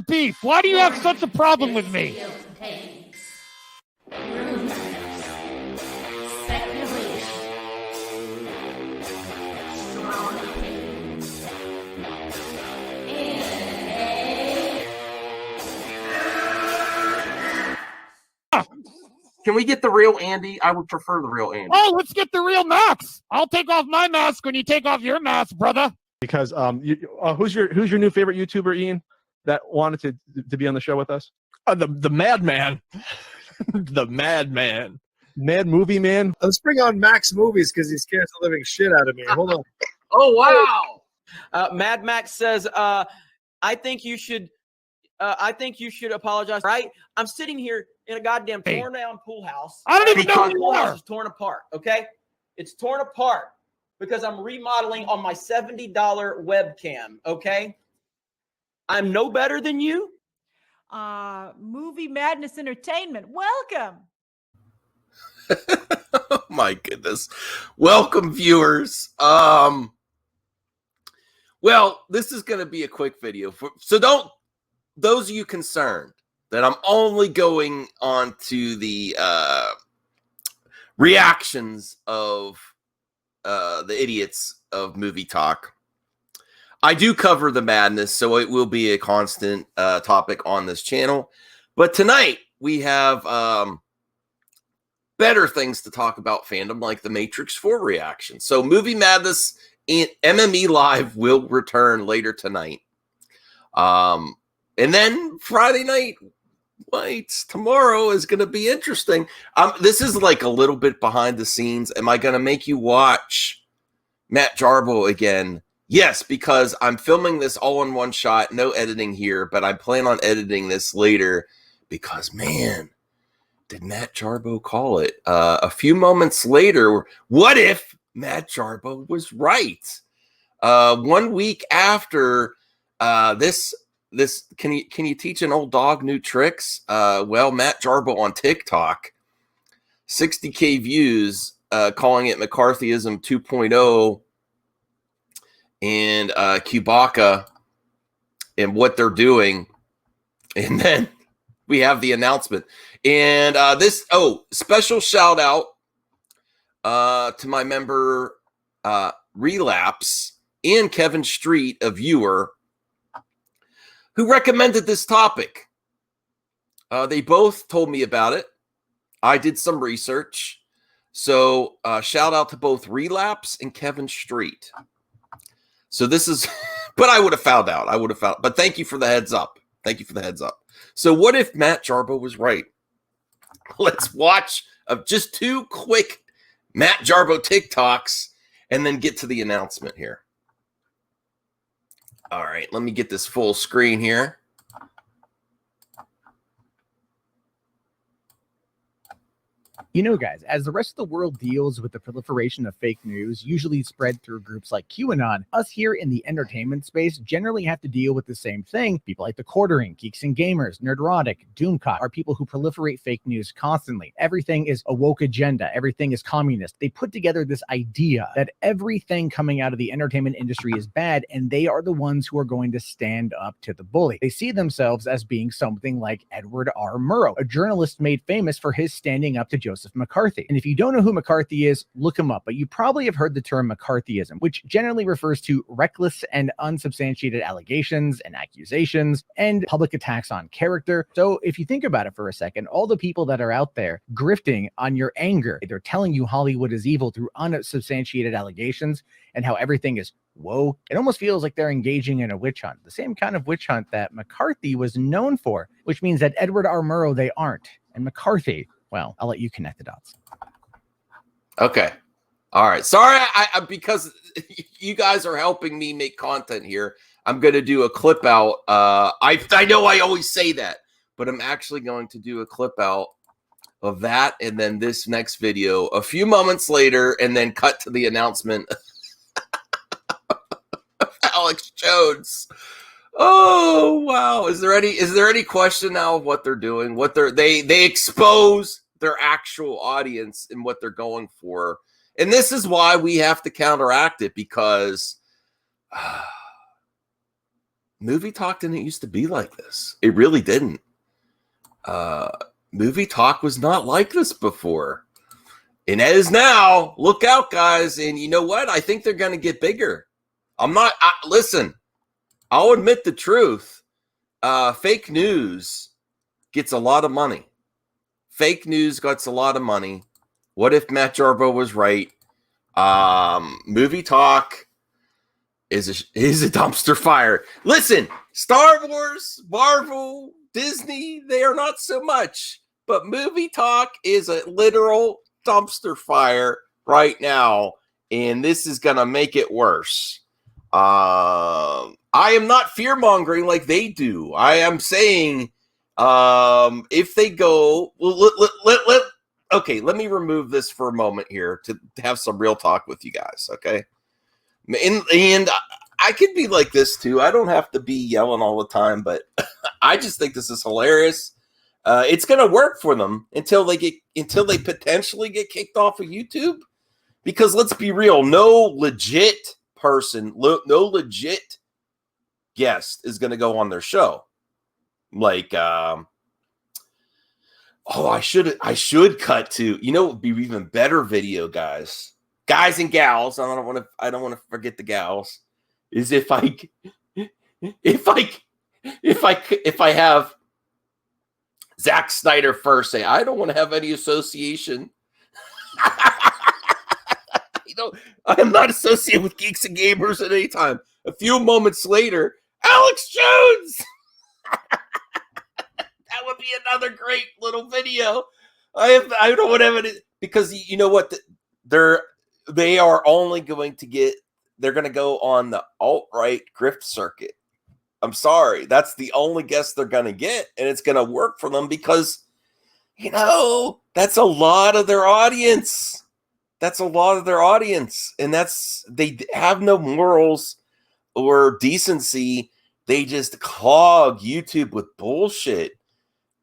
beef? Why do you have such a problem with me? Can we get the real Andy? I would prefer the real Andy. Oh, let's get the real Max. I'll take off my mask when you take off your mask, brother. Because who's your new favorite YouTuber, Ian, that wanted to be on the show with us? The Madman. The Madman. Mad Movie Man. Let's bring on Max Movies because he scares the living shit out of me. Hold on. Oh, wow. Mad Max says, I think you should apologize. Right? I'm sitting here in a goddamn torn down pool house. I don't even know who the you pool house are. is torn apart. Okay, it's torn apart because I'm remodeling on my $70 webcam. Okay, I'm no better than you. Movie Madness Entertainment. Welcome. Oh my goodness. Welcome, viewers. Well, this is going to be a quick video. So those of you concerned that I'm only going on to the reactions of the idiots of movie talk. I do cover the madness, so it will be a constant topic on this channel. But tonight we have better things to talk about fandom, like the Matrix 4 reaction. So Movie Madness and MME Live will return later tonight. And then Friday night, tomorrow is going to be interesting. This is like a little bit behind the scenes. Am I going to make you watch Matt Jarbo again? Yes, because I'm filming this all in one shot, no editing here, but I plan on editing this later because, man, did Matt Jarbo call it? A few moments later, what if Matt Jarbo was right? 1 week after this, can you teach an old dog new tricks? Well, Matt Jarbo on TikTok, 60K views, calling it McCarthyism 2.0, and Chewbacca and what they're doing. And then we have the announcement. And special shout out to my member Relapse and Kevin Street, a viewer, who recommended this topic. They both told me about it. I did some research. So shout out to both Relapse and Kevin Street. So this is, but I would have found out. But thank you for the heads up. Thank you for the heads up. So what if Matt Jarbo was right? Let's watch just 2 quick Matt Jarbo TikToks and then get to the announcement here. All right, let me get this full screen here. You know, guys, as the rest of the world deals with the proliferation of fake news, usually spread through groups like QAnon, us here in the entertainment space generally have to deal with the same thing. People like The Quartering, Geeks and Gamers, Nerdrotic, Doomcock are people who proliferate fake news constantly. Everything is a woke agenda. Everything is communist. They put together this idea that everything coming out of the entertainment industry is bad, and they are the ones who are going to stand up to the bully. They see themselves as being something like Edward R. Murrow, a journalist made famous for his standing up to Joseph McCarthy. And if you don't know who McCarthy is, look him up. But you probably have heard the term McCarthyism, which generally refers to reckless and unsubstantiated allegations and accusations and public attacks on character. So if you think about it for a second, all the people that are out there grifting on your anger, they're telling you Hollywood is evil through unsubstantiated allegations and how everything is woke. It almost feels like they're engaging in a witch hunt, the same kind of witch hunt that McCarthy was known for, which means that Edward R. Murrow, they aren't. And McCarthy, well, I'll let you connect the dots. Okay. All right. Sorry, I because you guys are helping me make content here, I'm going to do a clip out. I know I always say that, but I'm actually going to do a clip out of that and then this next video a few moments later and then cut to the announcement of Alex Jones. Oh, wow. Is there any question now of what they're doing? What they expose their actual audience and what they're going for. And this is why we have to counteract it, because Movie Talk didn't used to be like this. It really didn't. Movie Talk was not like this before. And it is now. Look out, guys. And you know what? I think they're going to get bigger. Listen, I'll admit the truth. Fake news gets a lot of money. Fake news gets a lot of money. What if Matt Jarbo was right? Movie Talk is a dumpster fire. Listen, Star Wars, Marvel, Disney, they are not so much. But Movie Talk is a literal dumpster fire right now. And this is going to make it worse. I am not fear-mongering like they do. I am saying if they go... Okay, let me remove this for a moment here to have some real talk with you guys, okay? And I could be like this too. I don't have to be yelling all the time, but I just think this is hilarious. It's going to work for them until they potentially get kicked off of YouTube. Because let's be real, no legit person, no legit guest is going to go on their show. Like, I should cut to, you know, it would be even better video, guys and gals. I don't want to forget the gals. Is if I have Zack Snyder first say, I don't want to have any association. I am not associated with Geeks and Gamers at any time. A few moments later, Alex Jones. That would be another great little video. I don't want to have it because you know what? They are only going to get. They're going to go on the alt-right grift circuit. I'm sorry, that's the only guest they're going to get, and it's going to work for them because, you know, that's a lot of their audience. That's a lot of their audience, and they have no morals or decency. They just clog YouTube with bullshit.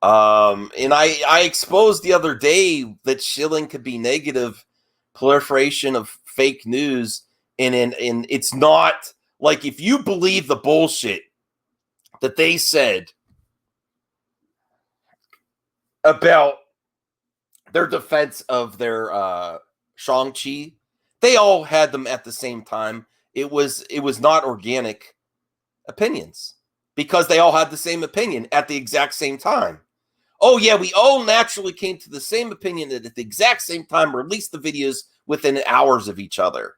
And I exposed the other day that shilling could be negative proliferation of fake news, and it's not like if you believe the bullshit that they said about their defense of their Shang-Chi, they all had them at the same time. It was not organic opinions because they all had the same opinion at the exact same time. Oh yeah, we all naturally came to the same opinion at the exact same time, released the videos within hours of each other.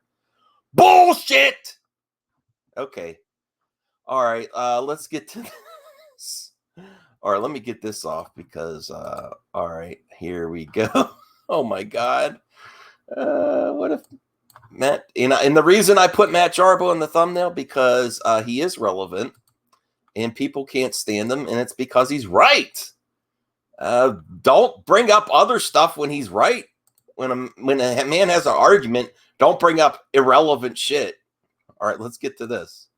Bullshit! Okay. All right, let's get to this. All right, let me get this off because, all right, here we go. Oh my God. What if Matt, and the reason I put Matt Jarbo in the thumbnail because he is relevant and people can't stand him, and it's because he's right. Don't bring up other stuff when he's right. When a man has an argument, don't bring up irrelevant shit. All right, let's get to this.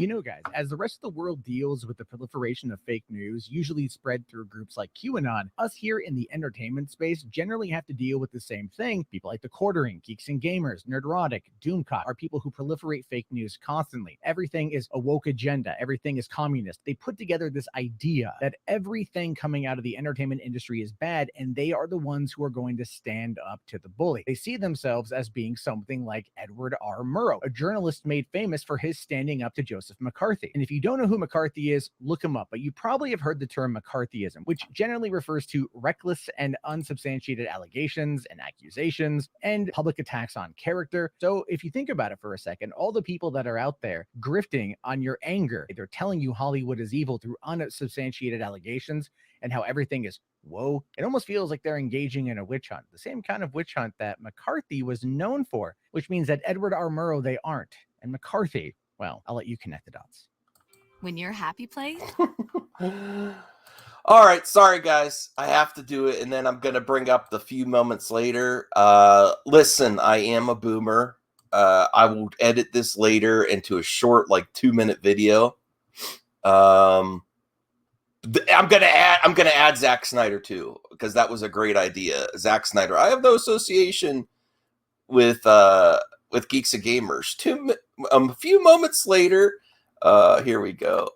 You know, guys, as the rest of the world deals with the proliferation of fake news, usually spread through groups like QAnon, us here in the entertainment space generally have to deal with the same thing. People like the Quartering, Geeks and Gamers, Nerdrotic, Doomcock are people who proliferate fake news constantly. Everything is a woke agenda. Everything is communist. They put together this idea that everything coming out of the entertainment industry is bad, and they are the ones who are going to stand up to the bully. They see themselves as being something like Edward R. Murrow, a journalist made famous for his standing up to Joseph McCarthy. And if you don't know who McCarthy is, look him up, but you probably have heard the term McCarthyism, which generally refers to reckless and unsubstantiated allegations and accusations and public attacks on character. So if you think about it for a second, all the people that are out there grifting on your anger, they're telling you Hollywood is evil through unsubstantiated allegations and how everything is whoa, it almost feels like they're engaging in a witch hunt, the same kind of witch hunt that McCarthy was known for, which means that Edward R. Murrow, they aren't. And McCarthy, well, I'll let you connect the dots. When you're happy place. All right, sorry guys, I have to do it, and then I'm gonna bring up the few moments later. Listen, I am a boomer. I will edit this later into a short, like 2-minute video. I'm gonna add Zack Snyder too, because that was a great idea. Zack Snyder. I have no association with Geeks and Gamers. A few moments later, Here we go.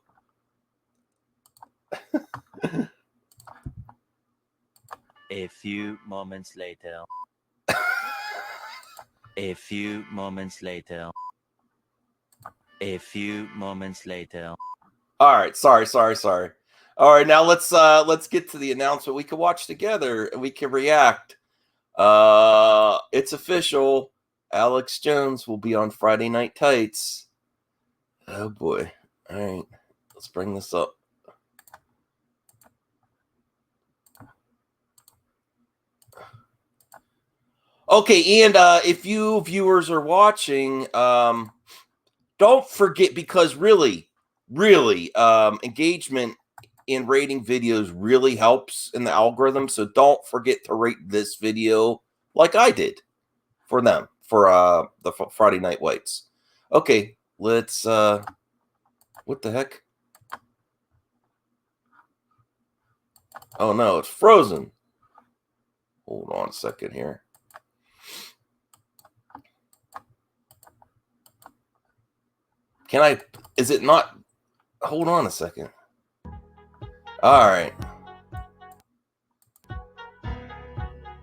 A few moments later. A few moments later. A few moments later. All right, sorry. All right, now let's get to the announcement. We can watch together and we can react. It's official. Alex Jones will be on Friday Night Tights. Oh boy. All right, let's bring this up. Okay, and if you viewers are watching, don't forget, because really, engagement in rating videos really helps in the algorithm. So don't forget to rate this video like I did for them for the Friday Night Whites. Okay, let's what the heck? Oh no, it's frozen. Hold on a second here. Can I, is it not? Hold on a second. All right.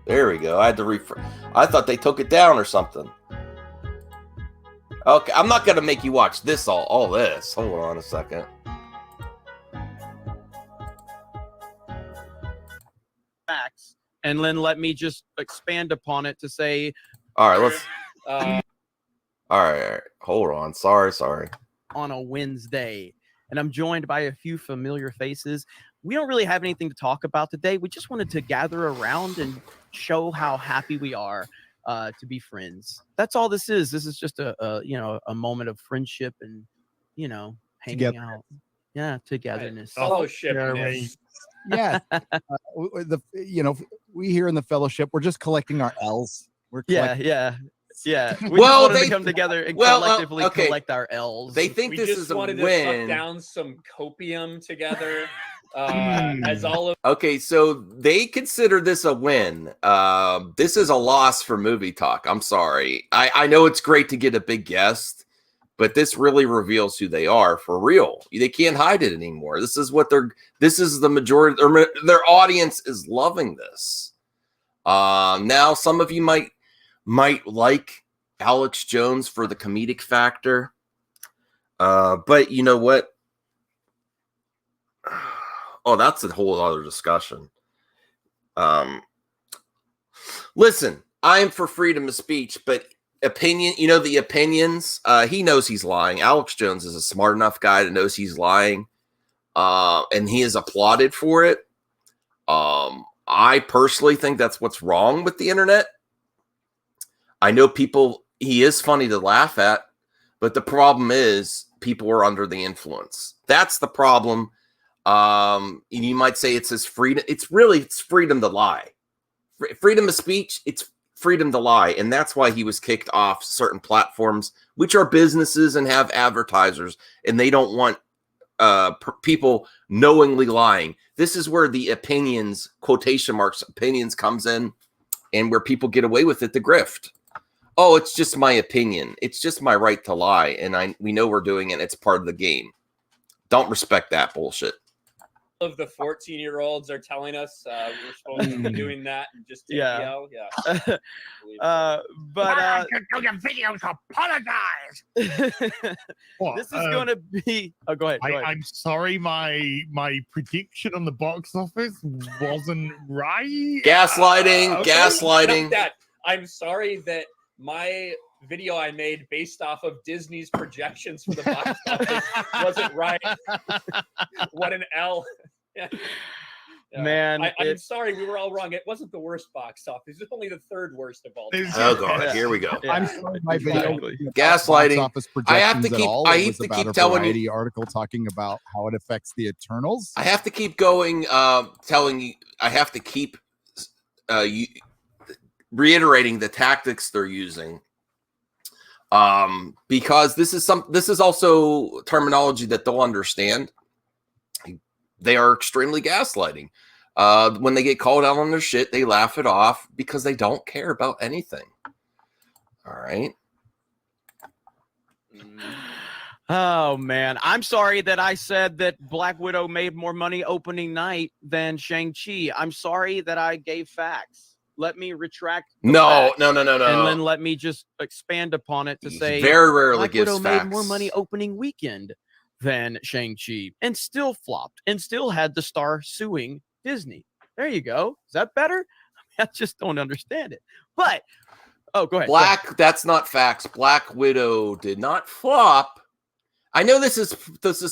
There we go. I had to refresh. I thought they took it down or something. Okay, I'm not going to make you watch this, all this. Hold on a second. Facts. And then let me just expand upon it to say. All right, let's. All right. Hold on. Sorry. On a Wednesday, and I'm joined by a few familiar faces. We don't really have anything to talk about today. We just wanted to gather around and show how happy we are to be friends. That's all this is. This is just a moment of friendship and hanging out. Yeah, togetherness. Fellowship. Yeah. We here in the fellowship, we're just collecting our L's. We're collecting. Yeah. We Well, just wanted to come together and collectively collect our L's. They think this is a win. We just wanted to suck down some copium together. As all of Okay, so they consider this a win. This is a loss for Movie Talk. I'm sorry. I know it's great to get a big guest, but this really reveals who they are for real. They can't hide it anymore. This is the majority, or their audience is loving this. Now some of you might like Alex Jones for the comedic factor. But you know what? Oh, that's a whole other discussion. Listen, I am for freedom of speech, but the opinions, he knows he's lying. Alex Jones is a smart enough guy that knows he's lying. And he is applauded for it. I personally think that's what's wrong with the internet. I know he is funny to laugh at, but the problem is people are under the influence. That's the problem. You might say it's his freedom. It's freedom to lie. Freedom of speech, it's freedom to lie. And that's why he was kicked off certain platforms, which are businesses and have advertisers, and they don't want people knowingly lying. This is where the opinions, quotation marks, opinions comes in, and where people get away with it to grift. Oh, it's just my opinion. It's just my right to lie. And we know we're doing it. It's part of the game. Don't respect that bullshit. of the 14-year-olds are telling us we're supposed to be doing that and just take the L. your videos apologize. This is going to be. Oh, go ahead. I'm sorry, my prediction on the box office wasn't right. Gaslighting. Not that. I'm sorry that my video I made based off of Disney's projections for the box office wasn't right. What an L. Man, I'm sorry, we were all wrong. It wasn't the worst box office. It's only the third worst of all time. Oh god, here we go. I'm sorry, my video gaslighting. Office I have to keep telling you. Article talking about how it affects the Eternals. I have to keep going, telling you. I have to keep reiterating the tactics they're using. Because this is also terminology that they'll understand. They are extremely gaslighting. When they get called out on their shit, they laugh it off because they don't care about anything. All right. Oh man, I'm sorry that I said that Black Widow made more money opening night than Shang-Chi. I'm sorry that I gave facts. Let me retract. No. And then let me just expand upon it to say very rarely Black gives Widow facts. made more money opening weekend than Shang-Chi and still flopped and still had the star suing Disney. There you go. Is that better? I just don't understand it. But go ahead. That's not facts. Black Widow did not flop. I know this is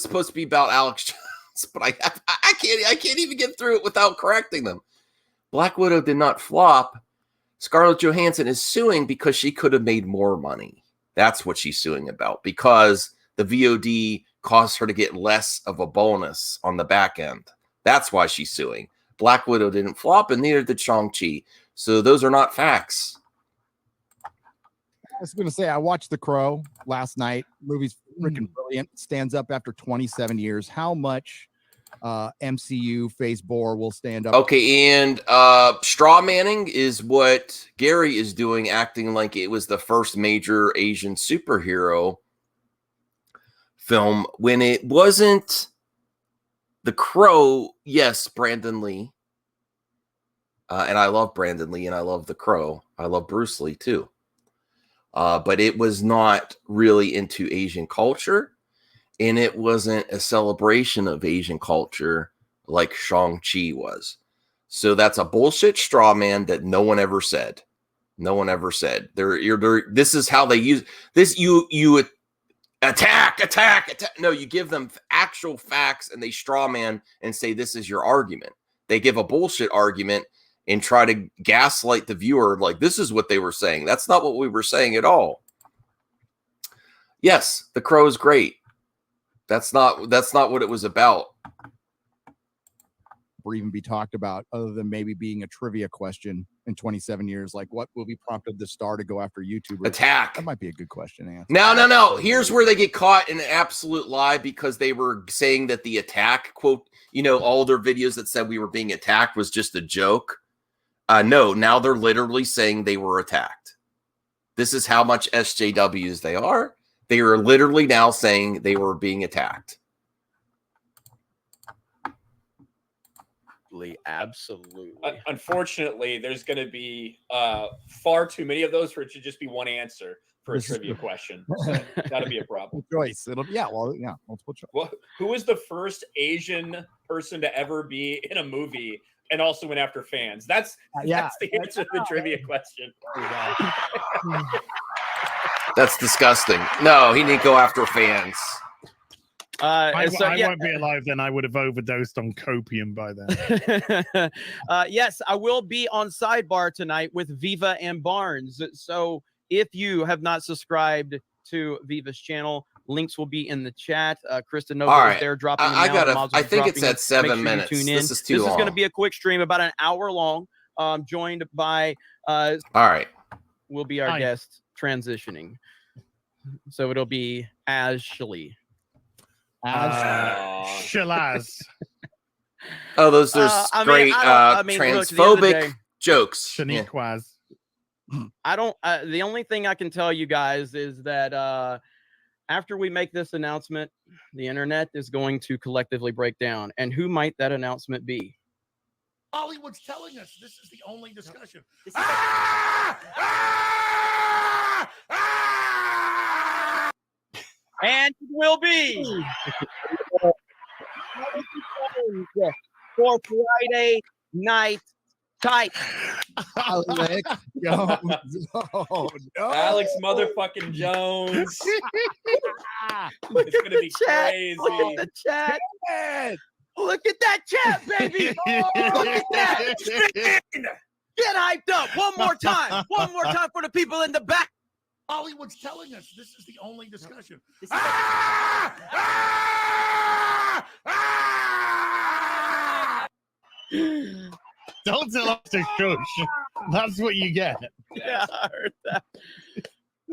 supposed to be about Alex Jones, but I can't even get through it without correcting them. Black Widow did not flop. Scarlett Johansson is suing because she could have made more money. That's what she's suing about, because the VOD caused her to get less of a bonus on the back end. That's why she's suing. Black Widow didn't flop, and neither did Shang-Chi. So those are not facts. I was going to say, I watched The Crow last night. Movie's freaking brilliant. Stands up after 27 years. How much MCU Phase 4 will stand up? Okay, and straw manning is what Gary is doing, acting like it was the first major Asian superhero film when it wasn't. The Crow, yes, Brandon Lee. And I love Brandon Lee, and I love The Crow. I love Bruce Lee, too. But it was not really into Asian culture, and it wasn't a celebration of Asian culture like Shang-Chi was. So that's a bullshit straw man that no one ever said. No one ever said. This is how they use this. You attack. No, you give them actual facts, and they straw man and say this is your argument. They give a bullshit argument and try to gaslight the viewer like this is what they were saying. That's not what we were saying at all. Yes, The Crow is great. That's not what it was about. Or even be talked about, other than maybe being a trivia question in 27 years, like what movie prompted the star to go after YouTubers? Attack. That might be a good question to answer. No. Here's where they get caught in an absolute lie, because they were saying that the attack quote, all their videos that said we were being attacked was just a joke. No, now they're literally saying they were attacked. This is how much SJWs they are. They are literally now saying they were being attacked. Absolutely. Unfortunately, there's going to be far too many of those for it to just be one answer for a trivia question. So that'll be a problem. Choice. Multiple choice. Well, who was the first Asian person to ever be in a movie and also went after fans? That's the answer to the trivia question. That's disgusting. No, he didn't go after fans. I won't be alive then. I would have overdosed on copium by then. Yes, I will be on Sidebar tonight with Viva and Barnes. So if you have not subscribed to Viva's channel, links will be in the chat. Kristen Nova is there dropping them now. I think it's at 7 minutes. This is too long. This is going to be a quick stream, about an hour long, joined by all right. Will be our guest transitioning. So it'll be Ashley. Shalaz. Oh, there's great transphobic jokes. Shaniquaz. I don't. The only thing I can tell you guys is that after we make this announcement, the internet is going to collectively break down. And who might that announcement be? Hollywood's telling us this is the only discussion. And it will be for Friday Night Tights. Alex Jones. Oh, no. Alex motherfucking Jones. It's gonna be crazy. Look at the chat. Look at that chat, baby. Look at that. Get hyped up. One more time. One more time for the people in the back. Hollywood's telling us this is the only discussion. Don't tell us to shush. That's what you get. Yeah, I heard that.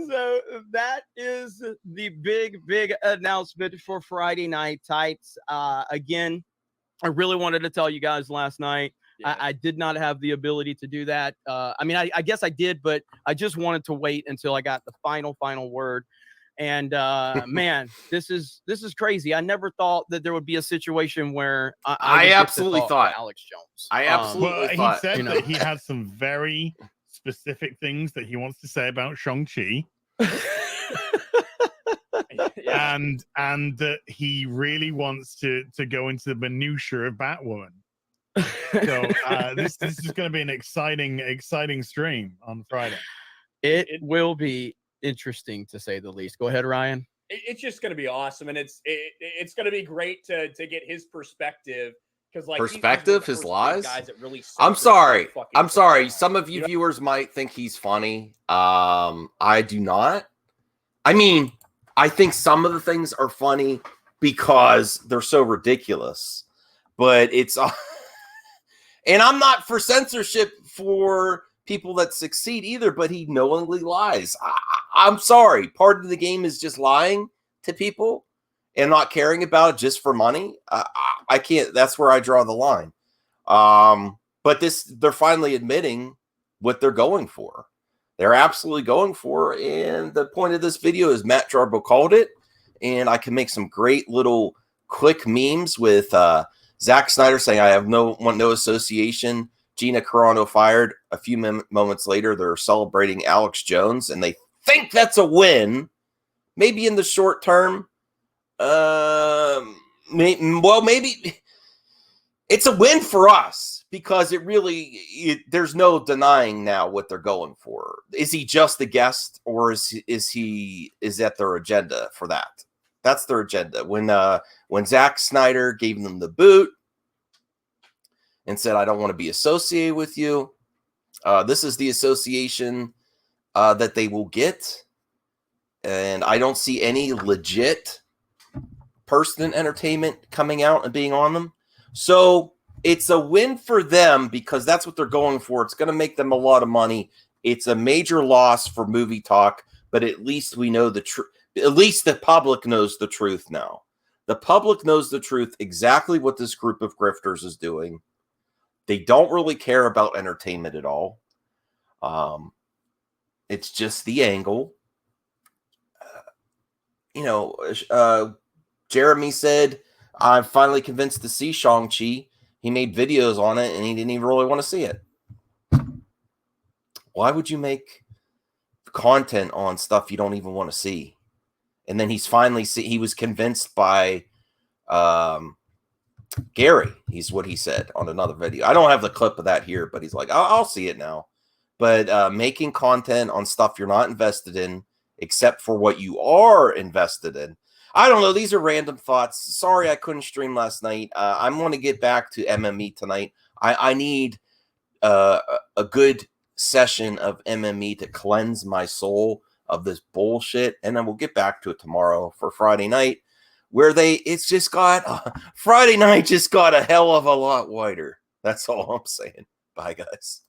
So that is the big announcement for Friday Night Tights. Again, I really wanted to tell you guys last night. Yeah. I did not have the ability to do that. I mean, I guess I did, but I just wanted to wait until I got the final word. And man, this is crazy. I never thought that there would be a situation where I would get to absolutely talk to thought Alex Jones. I absolutely Well, thought he said you know. that he had some very specific things that he wants to say about Shang-Chi. Yeah. and that he really wants to go into the minutiae of Batwoman. So this is going to be an exciting stream on Friday. It will be interesting to say the least. Go ahead, Ryan. It's just going to be awesome, and it's going to be great to get his perspective, because like perspective, his his lies. guys that really I'm separate sorry. fucking I'm sorry. thing. Some of you viewers might think he's funny. I do not. I mean, I think some of the things are funny because they're so ridiculous, but it's and I'm not for censorship for people that succeed either, but he knowingly lies. I'm sorry. Part of the game is just lying to people and not caring about it just for money. I can't. That's where I draw the line. But they're finally admitting what they're going for. They're absolutely going for. And the point of this video is Matt Jarbo called it. And I can make some great little quick memes with Zack Snyder saying, I want no association. Gina Carano fired. A few moments later, they're celebrating Alex Jones, and they think that's a win. Maybe in the short term. Maybe it's a win for us because there's no denying now what they're going for. Is he just a guest, or is that their agenda for that? That's their agenda. When Zack Snyder gave them the boot and said, I don't want to be associated with you. This is the association that they will get. And I don't see any legit person in entertainment coming out and being on them. So it's a win for them because that's what they're going for. It's going to make them a lot of money. It's a major loss for movie talk, but at least we know the truth. At least the public knows the truth now. The public knows the truth, exactly what this group of grifters is doing. They don't really care about entertainment at all. It's just the angle. Jeremy said, I'm finally convinced to see Shang-Chi. He made videos on it, and he didn't even really want to see it. Why would you make content on stuff you don't even want to see? And then he was convinced by Gary. He's what he said on another video. I don't have the clip of that here, but he's like, I'll see it now. But making content on stuff you're not invested in, except for what you are invested in. I don't know. These are random thoughts. Sorry I couldn't stream last night. I'm going to get back to MME tonight. I need a good session of MME to cleanse my soul of this bullshit. And then we'll get back to it tomorrow for Friday night, where Friday night just got a hell of a lot wider. That's all I'm saying. Bye, guys.